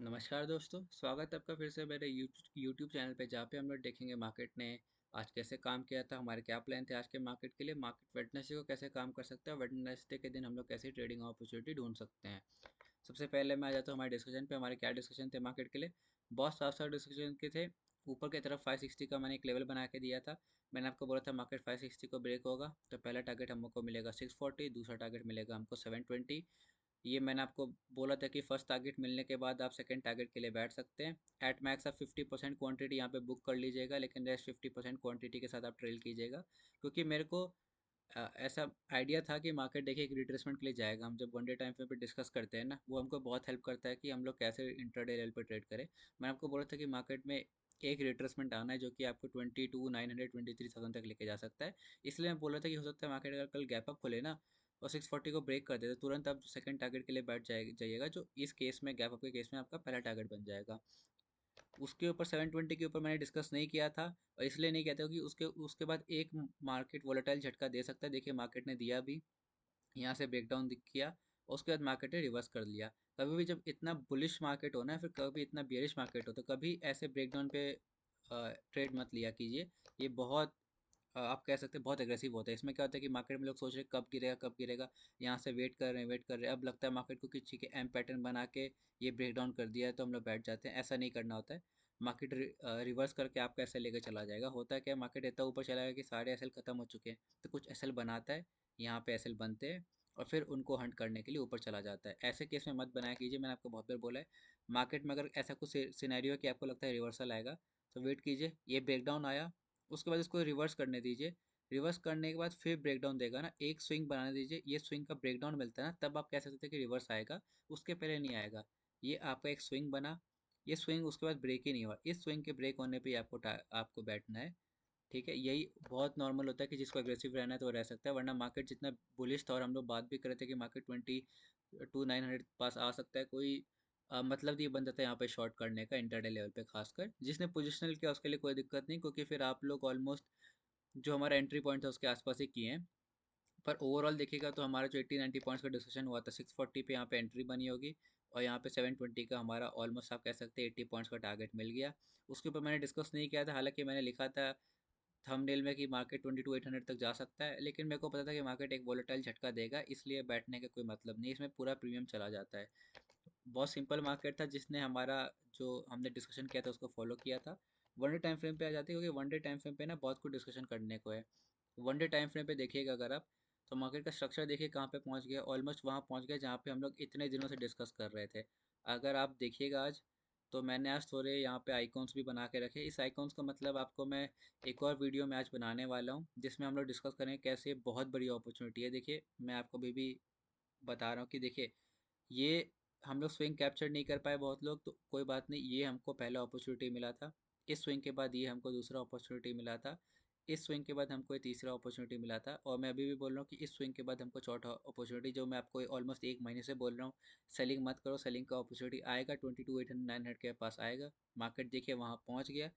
नमस्कार दोस्तों, स्वागत है आपका फिर से मेरे यूट्यूब चैनल पे, जहाँ पे हम लोग देखेंगे मार्केट ने आज कैसे काम किया था, हमारे क्या प्लान थे आज के मार्केट के लिए, मार्केट वेडनेसडे को कैसे काम कर सकते हैं, वेडनेसडे के दिन हम लोग कैसे ट्रेडिंग अपॉर्चुनिटी ढूंढ सकते हैं। सबसे पहले मैं आ जाता हूँ हमारे डिस्कशन पे। हमारे क्या डिस्कशन थे मार्केट के लिए? बहुत साफ साफ डिस्कशन के थे। ऊपर की तरफ 560 का मैंने एक लेवल बना के दिया था। मैंने आपको बोला था मार्केट 560 को ब्रेक होगा तो पहला टारगेट हमको मिलेगा 640, दूसरा टारगेट मिलेगा हमको 720। ये मैंने आपको बोला था कि फर्स्ट टारगेट मिलने के बाद आप सेकंड टारगेट के लिए बैठ सकते हैं। एट मैक्स आप 50% क्वांटिटी यहाँ पे बुक कर लीजिएगा, लेकिन रेस्ट 50% क्वांटिटी के साथ आप ट्रेल कीजिएगा। क्योंकि मेरे को ऐसा आइडिया था कि मार्केट देखिए एक रिट्रेसमेंट के लिए जाएगा। हम जब वन डे टाइम फ्रेम पे डिस्कस करते हैं ना, वो हमको बहुत हेल्प करता है कि हम लोग कैसे इंट्राडे लेवल पे ट्रेड करें। मैंने आपको बोला था कि मार्केट में एक रिट्रेसमेंट आना है जो कि आपको 22,900 23,000 तक लेके जा सकता है। इसलिए मैं बोल रहा था कि हो सकता है मार्केट अगर कल गैप अप खोले ना और 640 को ब्रेक कर दे तो तुरंत आप सेकंड टारगेट के लिए बैठ जाइएगा, जो इस केस में गैप अप के केस में आपका पहला टारगेट बन जाएगा। उसके ऊपर 720 के ऊपर मैंने डिस्कस नहीं किया था, और इसलिए नहीं कहता कि उसके उसके बाद एक मार्केट वोलेटाइल झटका दे सकता है। देखिए मार्केट ने दिया भी, यहाँ से ब्रेकडाउन किया और उसके बाद मार्केट ने रिवर्स कर लिया। कभी भी जब इतना बुलिश मार्केट हो ना, फिर कभी इतना बियरिश मार्केट हो, तो कभी ऐसे ब्रेकडाउन पे ट्रेड मत लिया कीजिए। ये बहुत आप कह सकते हैं बहुत एग्रेसिव होता है। इसमें क्या होता है कि मार्केट में लोग सोच रहे हैं कब गिरेगा कब गिरेगा, यहाँ से वेट कर रहे हैं, अब लगता है मार्केट को कि ठीक है एम पैटर्न बना के ये ब्रेक डाउन कर दिया है तो हम लोग बैठ जाते हैं। ऐसा नहीं करना होता है। मार्केट रिवर्स करके आपका एसएल लेकर चला जाएगा। होता है क्या, मार्केट इतना ऊपर चला गया कि सारे एसएल खत्म हो चुके हैं, तो कुछ एसएल बनाता है, यहाँ पे एसएल बनते हैं और फिर उनको हंट करने के लिए ऊपर चला जाता है। ऐसे केस में मत बनाया कीजिए। मैंने आपको बहुत बार बोला है, मार्केट में अगर ऐसा कुछ सिनेरियो है कि आपको लगता है रिवर्सल आएगा, तो वेट कीजिए। ये ब्रेकडाउन आया, उसके बाद इसको रिवर्स करने दीजिए। रिवर्स करने के बाद फिर ब्रेकडाउन देगा ना, एक स्विंग बनाने दीजिए। ये स्विंग का ब्रेकडाउन मिलता है ना, तब आप कह सकते हैं कि रिवर्स आएगा, उसके पहले नहीं आएगा। ये आपका एक स्विंग बना, ये स्विंग उसके बाद ब्रेक ही नहीं हुआ, इस स्विंग के ब्रेक होने पे ही आपको बैठना है। ठीक है, यही बहुत नॉर्मल होता है कि जिसको एग्रेसिव रहना है तो वो रह सकता है, वरना मार्केट जितना बुलिश था, और हम लोग बात भी कर रहे थे कि मार्केट 22,900 पास आ सकता है, कोई मतलब नहीं बन जाता है यहाँ पे शॉर्ट करने का इंटरडे लेवल पे। खासकर जिसने पोजिशनल किया उसके लिए कोई दिक्कत नहीं, क्योंकि फिर आप लोग ऑलमोस्ट जो हमारा एंट्री पॉइंट था उसके आसपास ही किए हैं। पर ओवरऑल देखिएगा तो हमारा जो 80-90 पॉइंट्स का डिस्कशन हुआ था, 640 पे यहाँ पे एंट्री बनी होगी, और यहाँ पे 720 का हमारा ऑलमोस्ट आप कह सकते हैं 80 पॉइंट्स का टारगेट मिल गया। उसके ऊपर मैंने डिस्कस नहीं किया था, हालांकि मैंने लिखा था थंबनेल में कि मार्केट 22,800 तक जा सकता है, लेकिन मेरे को पता था कि मार्केट एक वोलेटाइल झटका देगा, इसलिए बैठने का कोई मतलब नहीं, इसमें पूरा प्रीमियम चला जाता है। बहुत सिंपल मार्केट था, जिसने हमारा जो हमने डिस्कशन किया था उसको फॉलो किया था। वन डे टाइम फ्रेम पे आ जाते हैं, क्योंकि वन डे टाइम फ्रेम पे ना बहुत कुछ डिस्कशन करने को है। वन डे टाइम फ्रेम पे देखिएगा अगर आप, तो मार्केट का स्ट्रक्चर देखिए कहाँ पे पहुँच गया, ऑलमोस्ट वहाँ पहुँच गया जहाँ पे हम लोग इतने दिनों से डिस्कस कर रहे थे। अगर आप देखिएगा आज, तो मैंने आज थोड़े यहाँ पे आइकॉन्स भी बना के रखे। इस आइकॉन्स का मतलब आपको मैं एक और वीडियो में आज बनाने वाला हूँ, जिसमें हम लोग डिस्कस करेंगे कैसे बहुत बड़ी अपॉर्चुनिटी है। देखिए मैं आपको भी बता रहा हूँ कि देखिए, ये हम लोग स्विंग कैप्चर नहीं कर पाए बहुत लोग, तो कोई बात नहीं, ये हमको पहला अपॉर्चुनिटी मिला था। इस स्विंग के बाद ये हमको दूसरा अपॉर्चुनिटी मिला था। इस स्विंग के बाद हमको ये तीसरा अपॉर्चुनिटी मिला था, और मैं अभी भी बोल रहा हूँ कि इस स्विंग के बाद हमको चौथा अपॉर्चुनिटी, जो मैं आपको ऑलमोस्ट एक महीने से बोल रहा हूँ सेलिंग मत करो, सेलिंग का अपॉर्चुनिटी आएगा 22,800 900 के पास आएगा। मार्केट देखिए वहाँ पहुँच गया,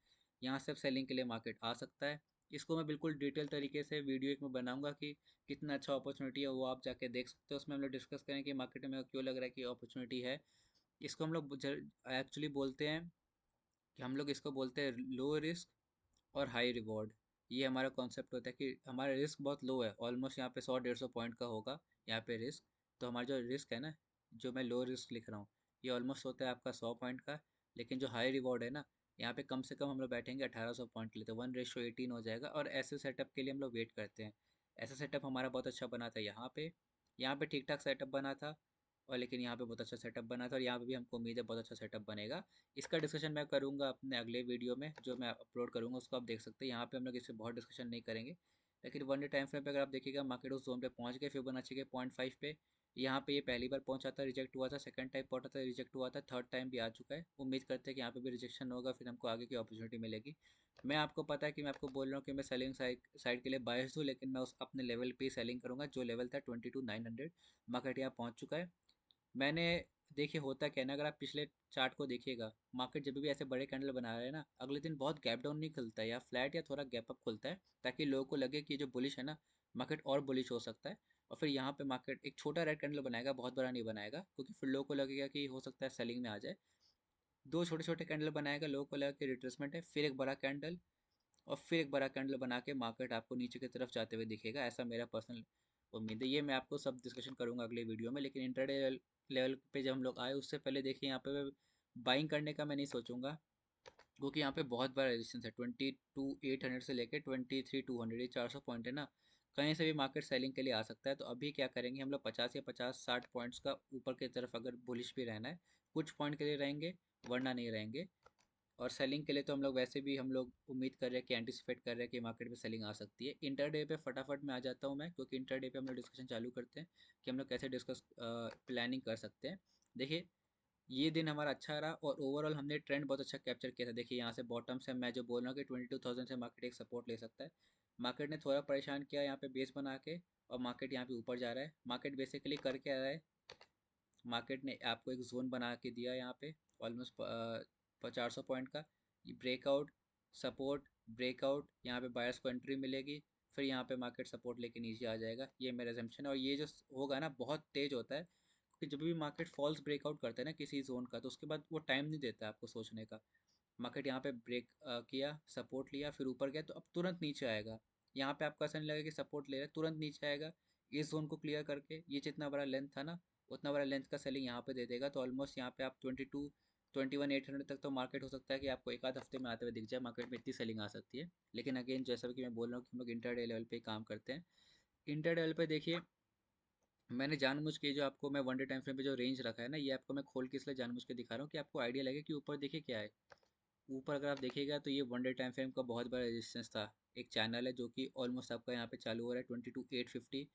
यहाँ से अब सेलिंग के लिए मार्केट आ सकता है। इसको मैं बिल्कुल डिटेल तरीके से वीडियो एक में बनाऊंगा कि कितना अच्छा अपॉर्चुनिटी है, वो आप जाके देख सकते हो। उसमें हम लोग डिस्कस करें कि मार्केट में क्यों लग रहा है कि अपॉर्चुनिटी है। इसको हम लोग एक्चुअली बोलते हैं कि हम लोग इसको बोलते हैं लो रिस्क और हाई रिवॉर्ड। ये हमारा कॉन्सेप्ट होता है कि हमारा रिस्क बहुत लो है, ऑलमोस्ट यहाँ पे 100-150 पॉइंट का होगा यहाँ पे रिस्क। तो हमारा जो रिस्क है ना, जो मैं लो रिस्क लिख रहा हूँ, ये ऑलमोस्ट होता है आपका 100 पॉइंट का। लेकिन जो हाई रिवॉर्ड है ना, यहाँ पे कम से कम हम लोग बैठेंगे 1800 पॉइंट के लिए, तो 1:18 हो जाएगा। और ऐसे सेटअप के लिए हम लोग वेट करते हैं। ऐसा सेटअप हमारा बहुत अच्छा बना था यहाँ पे ठीक ठाक सेटअप बना था, और लेकिन यहाँ पे बहुत अच्छा सेटअप बना था, और यहाँ पे भी हमको उम्मीद है बहुत अच्छा सेटअप बनेगा। इसका डिस्कशन मैं करूँगा अपने अगले वीडियो में, जो मैं अपलोड करूँगा, उसको आप देख सकते हैं। यहाँ पे हम लोग इससे बहुत डिस्कशन नहीं करेंगे। लेकिन वन डे टाइम फ्रेम पे अगर आप देखिएगा, मार्केट उस जोन पे पहुँच गए फिबोनाची के 0.5 पे। यहाँ पे ये पहली बार पहुंचा था, रिजेक्ट हुआ था, सेकंड टाइम पहुंचा था, रिजेक्ट हुआ था, थर्ड टाइम भी आ चुका है। उम्मीद करते हैं कि यहाँ पे भी रिजेक्शन होगा, फिर हमको आगे की अपॉर्चुनिटी मिलेगी। मैं आपको पता है कि मैं आपको बोल रहा हूँ कि मैं सेलिंग साइड के लिए बायस हूँ, लेकिन मैं उस अपने लेवल पे ही सेलिंग करूंगा। जो लेवल था 22,900, मार्केट यहाँ पहुँच चुका है। मैंने देखिए होता क्या है ना, अगर आप पिछले चार्ट को देखिएगा, मार्केट जब भी ऐसे बड़े कैंडल बना रहे हैं ना, अगले दिन बहुत गैप डाउन नहीं खुलता है, या फ्लैट या थोड़ा गैप अप खुलता है, ताकि लोगों को लगे कि जो बुलिश है ना, मार्केट और बुलिश हो सकता है। और फिर यहाँ पे मार्केट एक छोटा रेड कैंडल बनाएगा, बहुत बड़ा नहीं बनाएगा, क्योंकि फिर लोगों को लगेगा कि हो सकता है सेलिंग में आ जाए। दो छोटे छोटे कैंडल बनाएगा, लोगों को लगा कि रिट्रेसमेंट है, फिर एक बड़ा कैंडल और फिर एक बड़ा कैंडल बना के मार्केट आपको नीचे की तरफ जाते हुए दिखेगा, ऐसा मेरा पर्सनल उम्मीद है। ये मैं आपको सब डिस्कशन करूंगा अगले वीडियो में, लेकिन इंटरडे लेवल पे जब हम लोग आए उससे पहले देखिए यहाँ पे बाइंग करने का मैं नहीं सोचूंगा, क्योंकि यहाँ पे बहुत बड़ा रेजिस्टेंस है 22,800 से लेके 23,200, ये 400 पॉइंट है ना, कहीं से भी मार्केट सेलिंग के लिए आ सकता है। तो अभी क्या करेंगे हम लोग 50 या 50-60 पॉइंट्स का ऊपर की तरफ अगर बुलिश भी रहना है, कुछ पॉइंट के लिए रहेंगे, वरना नहीं रहेंगे। और सेलिंग के लिए तो हम लोग वैसे भी हम लोग उम्मीद कर रहे हैं कि एंटिसिपेट कर रहे हैं कि मार्केट में सेलिंग आ सकती है। इंटरडे पे फटाफट में आ जाता हूँ मैं, क्योंकि इंटरडे पे हम लोग डिस्कशन चालू करते हैं कि हम लोग कैसे डिस्कस प्लानिंग कर सकते हैं। देखिए ये दिन हमारा अच्छा रहा और ओवरऑल हमने ट्रेंड बहुत अच्छा कैप्चर किया था। देखिए यहाँ से बॉटम से मैं जो बोल रहा हूँ कि 22,000 से मार्केट एक सपोर्ट ले सकता है। मार्केट ने थोड़ा परेशान किया यहाँ पे बेस बना के, और मार्केट यहाँ पे ऊपर जा रहा है। मार्केट बेसिकली कर क्या रहा है, मार्केट ने आपको एक जोन बना के दिया यहाँ पे ऑलमोस्ट 400 पॉइंट का। ये ब्रेकआउट, सपोर्ट, ब्रेकआउट, यहाँ पे बायर्स को एंट्री मिलेगी, फिर यहाँ पे मार्केट सपोर्ट लेके नीचे आ जाएगा, ये मेरा एजम्पशन है। और ये जो होगा ना बहुत तेज होता है, क्योंकि जब भी मार्केट फॉल्स ब्रेकआउट करता है ना किसी जोन का, तो उसके बाद वो टाइम नहीं देता आपको सोचने का। मार्केट यहाँ पे ब्रेक किया, सपोर्ट लिया, फिर ऊपर गया, तो अब तुरंत नीचे आएगा। यहाँ पे आपको ऐसा नहीं लगेगा कि सपोर्ट ले रहा है, तुरंत नीचे आएगा। इस जोन को क्लियर करके ये जितना बड़ा लेंथ था ना, उतना बड़ा लेंथ का सेलिंग यहाँ पे दे देगा। तो ऑलमोस्ट यहाँ पे आप 21,800 तक तो मार्केट हो सकता है कि आपको एक आध हफ्ते में आते हुए दिख जाए, मार्केट में इतनी सेलिंग आ सकती है। लेकिन अगेन जैसा कि मैं बोल रहा हूँ कि हम लोग इंटरडे लेवल पे ही काम करते हैं। इंटरडे लेवल पे देखिए, मैंने जानबूझ के जो आपको मैं वन डे टाइम फ्रेम पे जो रेंज रखा है ना, ये आपको मैं खोल के इसलिए जानबूझ के दिखा रहा हूँ कि आपको आइडिया लगे कि ऊपर देखिए क्या है। ऊपर अगर आप देखिएगा तो ये वन डे टाइम फ्रेम का बहुत बड़ा रेजिस्टेंस था। एक चैनल है जो कि ऑलमोस्ट आपका यहाँ पे चालू हो रहा है 22,850,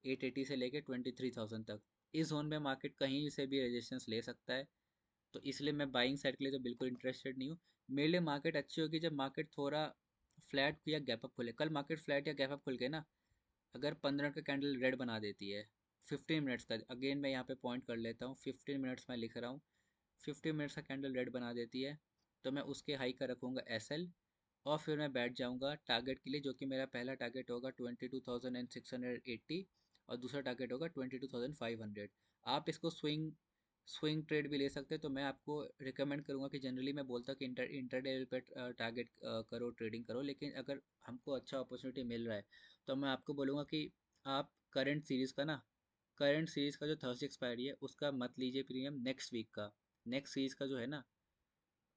880 से लेके 23,000 तक। इस जोन में मार्केट कहीं से भी रेजिस्टेंस ले सकता है, तो इसलिए मैं बाइंग साइड के लिए तो बिल्कुल इंटरेस्टेड नहीं हूँ। मेरे लिए मार्केट अच्छी होगी जब मार्केट थोड़ा फ्लैट या गैप अप खुले। कल मार्केट फ्लैट या गैप अप खुल के ना, अगर 15 का कैंडल रेड बना देती है, 15 मिनट्स का, अगेन मैं यहाँ पे पॉइंट कर लेता हूँ, 15 मिनट्स मैं लिख रहा हूँ, 15 मिनट्स का कैंडल रेड बना देती है, तो मैं उसके हाई का रखूँगा SL, और फिर मैं बैठ जाऊँगा टारगेट के लिए, जो कि मेरा पहला टारगेट होगा 22,680, और दूसरा टारगेट होगा 22,500। आप इसको स्विंग स्विंग ट्रेड भी ले सकते हैं, तो मैं आपको रिकमेंड करूँगा कि जनरली मैं बोलता हूँ कि इंटरडे पे टारगेट करो, ट्रेडिंग करो। लेकिन अगर हमको अच्छा अपॉर्चुनिटी मिल रहा है, तो मैं आपको बोलूँगा कि आप करंट सीरीज़ का जो थर्सडे एक्सपायरी है उसका मत लीजिए प्रीमियम, नेक्स्ट वीक का, नेक्स्ट सीरीज़ का जो है ना,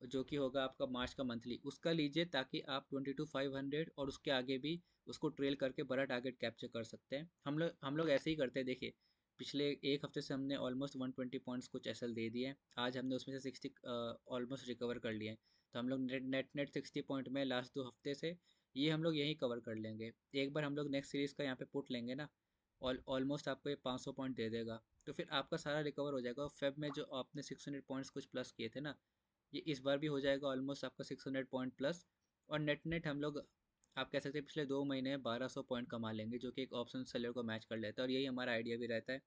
जो कि होगा आपका मार्च का मंथली, उसका लीजिए, ताकि आप 22,500 और उसके आगे भी उसको ट्रेल करके बड़ा टारगेट कैप्चर कर सकते हैं। हम लोग ऐसे ही करते हैं। देखिए पिछले एक हफ्ते से हमने ऑलमोस्ट 120 पॉइंट्स कुछ SL दे दिए हैं, आज हमने उसमें से 60 ऑलमोस्ट रिकवर कर लिए हैं। तो हम लोग नेट नेट नेट 60 पॉइंट में लास्ट 2 हफ्ते से, ये हम लोग यही कवर कर लेंगे। एक बार हम लोग नेक्स्ट सीरीज़ का यहाँ पे पुट लेंगे ना, ऑलमोस्ट आपको ये 500 पॉइंट दे देगा, तो फिर आपका सारा रिकवर हो जाएगा। और फेब में जो आपने 600 पॉइंट्स कुछ प्लस किए थे ना, ये इस बार भी हो जाएगा ऑलमोस्ट आपका 600 पॉइंट प्लस। और नेट नेट हम लोग, आप कह सकते हैं पिछले 2 महीने में 1200 पॉइंट कमा लेंगे, जो कि एक ऑप्शन सेलर को मैच कर लेता है। और यही हमारा आइडिया भी रहता है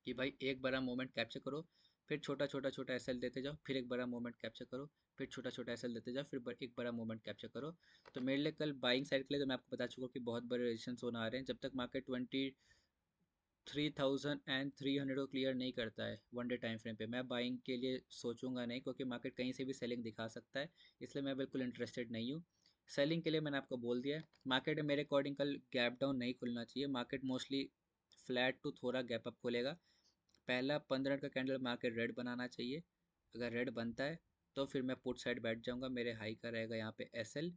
कि भाई एक बड़ा मोमेंट कैप्चर करो, फिर छोटा छोटा छोटा SL देते जाओ, फिर एक बड़ा मोमेंट कैप्चर करो, फिर छोटा छोटा SL देते जाओ, फिर एक बड़ा मोमेंट कैप्चर करो। तो मेरे लिए कल बाइंग साइड के लिए तो मैं आपको बता चुका हूँ कि बहुत बड़े रेजिस्टेंस होना आ रहे हैं। जब तक मार्केट 3,300 को क्लियर नहीं करता है वन डे टाइम फ्रेम पे, मैं बाइंग के लिए सोचूंगा नहीं, क्योंकि मार्केट कहीं से भी सेलिंग दिखा सकता है, इसलिए मैं बिल्कुल इंटरेस्टेड नहीं हूँ। सेलिंग के लिए मैंने आपको बोल दिया है। मार्केट में मेरे अकॉर्डिंग कल गैप डाउन नहीं खुलना चाहिए, मार्केट मोस्टली फ्लैट टू थोड़ा गैप अप खुलेगा। पहला 15 का कैंडल मार्केट रेड बनाना चाहिए, अगर रेड बनता है तो फिर मैं पुट साइड बैठ जाऊंगा, मेरे हाई का रहेगा यहाँ पे SL,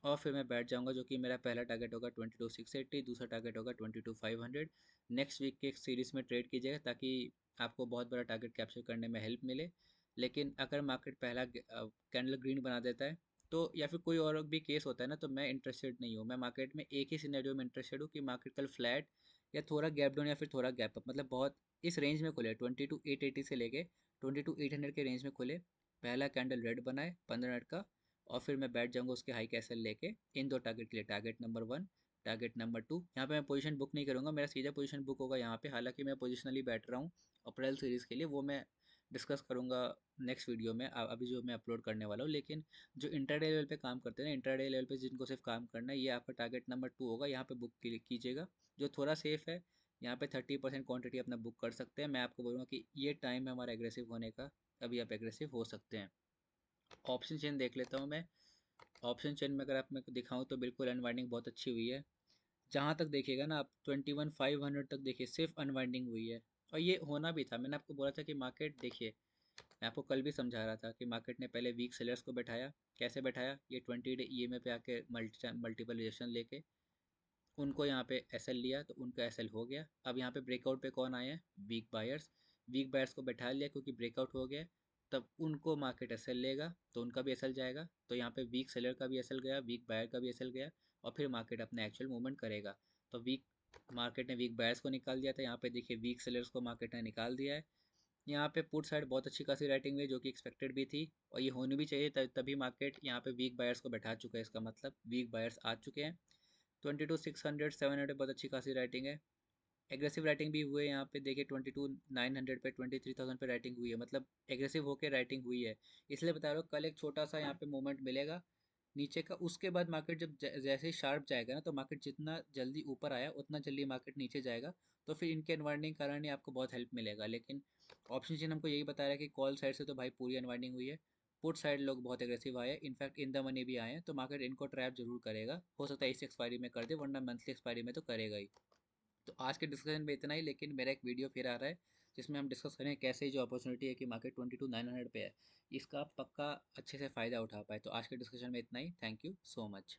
और फिर मैं बैठ जाऊंगा, जो कि मेरा पहला टारगेट होगा 22,680, दूसरा टारगेट होगा 22,500। नेक्स्ट वीक के एक सीरीज में ट्रेड कीजिएगा, ताकि आपको बहुत बड़ा टारगेट कैप्चर करने में हेल्प मिले। लेकिन अगर मार्केट पहला कैंडल ग्रीन बना देता है, तो या फिर कोई और भी केस होता है ना, तो मैं इंटरेस्टेड नहीं हूँ। मैं मार्केट में एक ही सिनेरियो में इंटरेस्टेड हूँ कि मार्केट कल फ्लैट या थोड़ा गैप डाउन या फिर थोड़ा गैप अप, मतलब बहुत इस रेंज में खुले, 22,880 से लेके 22,800 के रेंज में खुले, पहला कैंडल रेड बनाए 15 मिनट का, और फिर मैं बैठ जाऊंगा उसके हाई कैसल लेके इन दो टारगेट के लिए, टारगेट नंबर 1, टारगेट नंबर 2। यहाँ पे मैं पोजीशन बुक नहीं करूंगा, मेरा सीधा पोजीशन बुक होगा यहाँ पे। हालांकि मैं पोजिशनली बैठ रहा हूँ अप्रैल सीरीज़ के लिए, वो मैं डिस्कस करूंगा नेक्स्ट वीडियो में, अभी जो मैं अपलोड करने वाला हूँ। लेकिन जो इंटरडे लेवल पे काम करते हैं ना, इंटरडे लेवल पे जिनको सिर्फ काम करना है, ये आपका टारगेट नंबर 2 होगा, यहाँ पे बुक कीजिएगा। जो थोड़ा सेफ है, यहाँ पे 30% क्वांटिटी अपना बुक कर सकते हैं। मैं आपको बोलूँगा कि ये टाइम है हमारा एग्रेसिव होने का, अभी आप एग्रेसिव हो सकते हैं। ऑप्शन चेन देख लेता हूँ मैं। ऑप्शन चेन में अगर आप मेरे को दिखाऊँ तो बिल्कुल अनवाइंडिंग बहुत अच्छी हुई है। जहाँ तक देखिएगा ना आप 21,500 तक देखिए, सिर्फ अनवाइंडिंग हुई है। और ये होना भी था, मैंने आपको बोला था कि मार्केट देखिए, मैं आपको कल भी समझा रहा था कि मार्केट ने पहले वीक सेलर्स को बैठाया। कैसे बैठाया? ये 20 डे ईएमए पे आके मल्टीपल रिजेक्शन लेके उनको यहाँ पे एसएल लिया, तो उनका एसएल हो गया। अब यहाँ पे ब्रेकआउट पे कौन आए हैं? Week buyers. वीक बायर्स को बैठा लिया क्योंकि ब्रेकआउट हो गया। तब उनको मार्केट एसएल लेगा तो उनका भी एसएल जाएगा, तो यहाँ पे वीक सेलर का भी एसएल गया, वीक बायर का भी एसएल गया। और फिर मार्केट अपने एक्चुअल मूवमेंट करेगा। तो वीक मार्केट ने वीक बायर्स को निकाल दिया था, यहाँ पे देखिए वीक सेलर्स को मार्केट ने निकाल दिया है। यहाँ पे पुट साइड बहुत अच्छी खासी राइटिंग हुई जो कि एक्सपेक्टेड भी थी, और ये होनी भी चाहिए, तभी मार्केट यहाँ पे वीक बायर्स को बैठा चुका है। इसका मतलब वीक बायर्स आ चुके हैं। 22,600 700 बहुत अच्छी खासी राइटिंग है। एग्रेसिव राइटिंग भी हुई है यहाँ पे देखिए, 22,900 पे, 23,000 पे राइटिंग हुई है, मतलब एग्रेसिव होकर राइटिंग हुई है। इसलिए बता रहा हूँ कल एक छोटा सा यहाँ पे मोमेंट मिलेगा नीचे का, उसके बाद मार्केट जब जैसे ही शार्प जाएगा ना, तो मार्केट जितना जल्दी ऊपर आया उतना जल्दी मार्केट नीचे जाएगा। तो फिर इनके अनवाइंडिंग कारण ही आपको बहुत हेल्प मिलेगा। लेकिन ऑप्शन चेन हमको यही बता रहा है कि कॉल साइड से तो भाई पूरी अनवाइंडिंग हुई है। पुट साइड लोग बहुत एग्रेसिव आए हैं, इनफैक्ट इन द मनी भी आए हैं, तो मार्केट इनको ट्रैप जरूर करेगा। हो सकता है इस एक्सपायरी में कर दे, वरना मंथली एक्सपायरी में तो करेगा ही। तो आज के डिस्कशन में इतना ही, लेकिन मेरा एक वीडियो फिर आ रहा है जिसमें हम डिस्कस करें कैसे जो अपॉर्चुनिटी है कि मार्केट 22,900 पे है, इसका आप पक्का अच्छे से फ़ायदा उठा पाए। तो आज के डिस्कशन में इतना ही। Thank you so much.